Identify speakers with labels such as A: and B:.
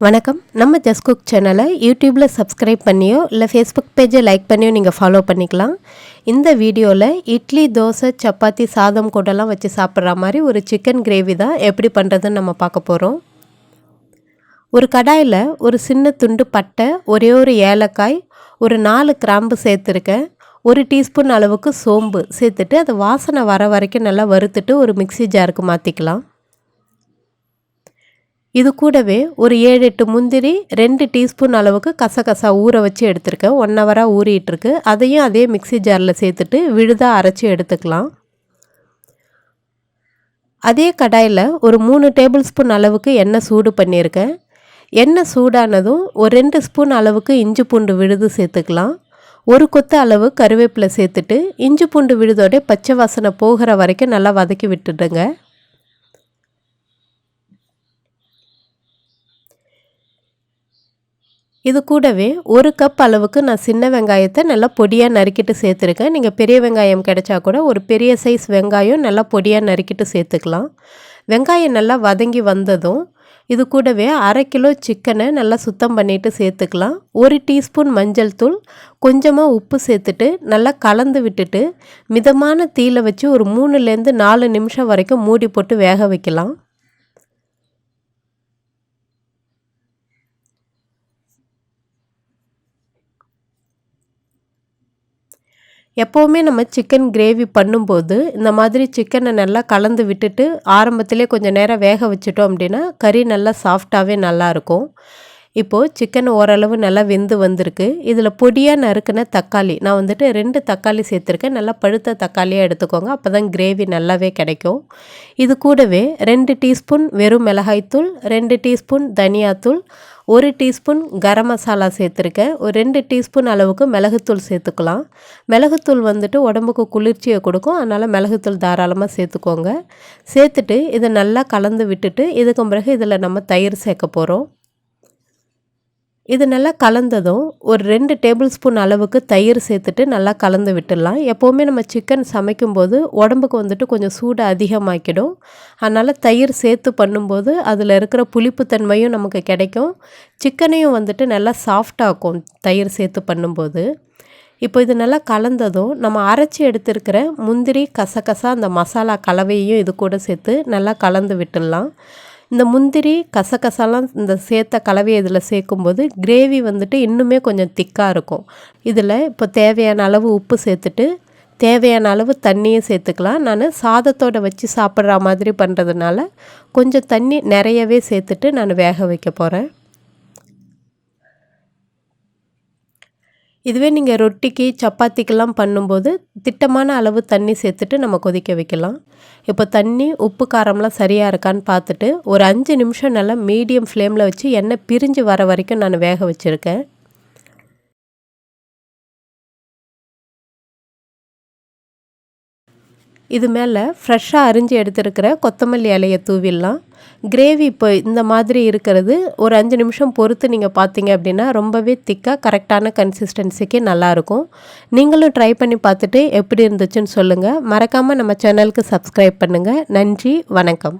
A: வணக்கம். நம்ம just cook சேனலை யூடியூப்பில் சப்ஸ்கிரைப் பண்ணியோ இல்லை ஃபேஸ்புக் பேஜை லைக் பண்ணியோ நீங்கள் ஃபாலோ பண்ணிக்கலாம். இந்த வீடியோவில் இட்லி, தோசை, சப்பாத்தி, சாதம் கூடலாம் வச்சு சாப்பிட்ற மாதிரி ஒரு சிக்கன் கிரேவி தான் எப்படி பண்ணுறதுன்னு நம்ம பார்க்க போகிறோம். ஒரு கடாயில் ஒரு சின்ன துண்டு பட்டை, ஒரே ஒரு ஏலக்காய், ஒரு 4 கிராம்பு சேர்த்துருக்கேன். 1 டீஸ்பூன் அளவுக்கு சோம்பு சேர்த்துட்டு அதை வாசனை வர வரைக்கும் நல்லா வறுத்துட்டு ஒரு மிக்ஸி ஜாருக்கு மாற்றிக்கலாம். இது கூடவே ஒரு 7-8 முந்திரி, 2 டீஸ்பூன் அளவுக்கு கசகசா ஊற வச்சு எடுத்துருக்கேன். 1 ஹவராக ஊறிட்டுருக்கு. அதையும் அதே மிக்ஸி ஜாரில் சேர்த்துட்டு விழுதாக அரைச்சி எடுத்துக்கலாம். அதே கடாயில் ஒரு 3 டேபிள் ஸ்பூன் அளவுக்கு எண்ணெய் சூடு பண்ணியிருக்கேன். எண்ணெய் சூடானதும் ஒரு 2 ஸ்பூன் அளவுக்கு இஞ்சி பூண்டு விழுது சேர்த்துக்கலாம். ஒரு கொத்து அளவு கருவேப்பிலை சேர்த்துட்டு இஞ்சி பூண்டு விழுதோட பச்சை வாசனை போகிற வரைக்கும் நல்லா வதக்கி விட்டுடுங்க. இது கூடவே 1 கப் அளவுக்கு நான் சின்ன வெங்காயத்தை நல்லா பொடியாக நறுக்கிட்டு சேர்த்துருக்கேன். நீங்கள் பெரிய வெங்காயம் கிடைச்சா கூட ஒரு பெரிய சைஸ் வெங்காயம் நல்லா பொடியாக நறுக்கிட்டு சேர்த்துக்கலாம். வெங்காயம் நல்லா வதங்கி வந்ததும் இது கூடவே 1/2 கிலோ சிக்கனை நல்லா சுத்தம் பண்ணிவிட்டு சேர்த்துக்கலாம். 1 டீஸ்பூன் மஞ்சள் தூள், கொஞ்சமாக உப்பு சேர்த்துட்டு நல்லா கலந்து விட்டுட்டு மிதமான தீயில வச்சு ஒரு 3லேருந்து 4 நிமிஷம் வரைக்கும் மூடி போட்டு வேக வைக்கலாம். எப்போவுமே நம்ம சிக்கன் கிரேவி பண்ணும்போது இந்த மாதிரி சிக்கனை நல்லா கலந்து விட்டுட்டு ஆரம்பத்திலே கொஞ்சம் நேரம் வேக வச்சுட்டோம் அப்படின்னா கறி நல்லா சாஃப்டாகவே நல்லாயிருக்கும். இப்போது சிக்கன் ஓரளவு நல்லா வெந்து வந்திருக்கு. இதில் பொடியாக நறுக்கின தக்காளி, நான் வந்துட்டு 2 தக்காளி சேர்த்துருக்கேன். நல்லா பழுத்த தக்காளியாக எடுத்துக்கோங்க, அப்போ தான் கிரேவி நல்லாவே கிடைக்கும். இது கூடவே 2 டீஸ்பூன் வெறும் மிளகாய்த்தூள், 2 டீஸ்பூன் தனியாத்தூள், 1 டீஸ்பூன் கரம் மசாலா சேர்த்துருக்கேன். ஒரு 2 டீஸ்பூன் அளவுக்கு மிளகுத்தூள் சேர்த்துக்கலாம். மிளகுத்தூள் வந்துட்டு உடம்புக்கு குளிர்ச்சியை கொடுக்கும், அதனால் மிளகுத்தூள் தாராளமாக சேர்த்துக்கோங்க. சேர்த்துட்டு இதை நல்லா கலந்து விட்டுட்டு இதுக்கு பிறகு இதில் நம்ம தயிர் சேர்க்க போகிறோம். இது நல்லா கலந்ததும் ஒரு 2 டேபிள் ஸ்பூன் அளவுக்கு தயிர் சேர்த்துட்டு நல்லா கலந்து விட்டுடலாம். எப்போவுமே நம்ம சிக்கன் சமைக்கும்போது உடம்புக்கு வந்துட்டு கொஞ்சம் சூடு அதிகமாக்கிடும். அதனால் தயிர் சேர்த்து பண்ணும்போது அதில் இருக்கிற புளிப்புத்தன்மையும் நமக்கு கிடைக்கும். சிக்கனையும் வந்துட்டு நல்லா சாஃப்டாக்கும் தயிர் சேர்த்து பண்ணும்போது. இப்போ இது நல்லா கலந்ததும் நம்ம அரைச்சி எடுத்துருக்கிற முந்திரி, கசகசா, அந்த மசாலா கலவையையும் இது கூட சேர்த்து நல்லா கலந்து விட்டுடலாம். இந்த முந்திரி, கசகசாலாம் இந்த சேர்த்த கலவையை இதில் சேர்க்கும்போது கிரேவி வந்துட்டு இன்னுமே கொஞ்சம் திக்காக இருக்கும். இதில் இப்போ தேவையான அளவு உப்பு சேர்த்துட்டு தேவையான அளவு தண்ணியும் சேர்த்துக்கலாம். நான் சாதத்தோடு வச்சு சாப்பிட்ற மாதிரி பண்ணுறதுனால கொஞ்சம் தண்ணி நிறையவே சேர்த்துட்டு நான் வேக வைக்க போகிறேன். இதுவே நீங்கள் ரொட்டிக்கு, சப்பாத்திக்கெல்லாம் பண்ணும்போது திட்டமான அளவு தண்ணி சேர்த்துட்டு நம்ம கொதிக்க வைக்கலாம். இப்போ தண்ணி, உப்பு, காரம்லாம் சரியாக இருக்கான்னு பார்த்துட்டு ஒரு 5 நிமிஷம் நல்லா மீடியம் ஃப்ளேமில் வச்சு எண்ணெய் பிரிஞ்சு வர வரைக்கும் நான் வேக வச்சுருக்கேன். இது மேலே ஃப்ரெஷ்ஷாக அரிஞ்சு எடுத்துருக்கிற கொத்தமல்லி இலையை தூவிடலாம். கிரேவி இப்போ இந்த மாதிரி இருக்கிறது ஒரு 5 நிமிஷம் பொறுத்து நீங்கள் பார்த்தீங்க அப்படின்னா ரொம்பவே திக்காக கரெக்டான கன்சிஸ்டன்சிக்கு நல்லாயிருக்கும். நீங்களும் ட்ரை பண்ணி பார்த்துட்டு எப்படி இருந்துச்சுன்னு சொல்லுங்கள். மறக்காமல் நம்ம சேனலுக்கு சப்ஸ்கிரைப் பண்ணுங்கள். நன்றி, வணக்கம்.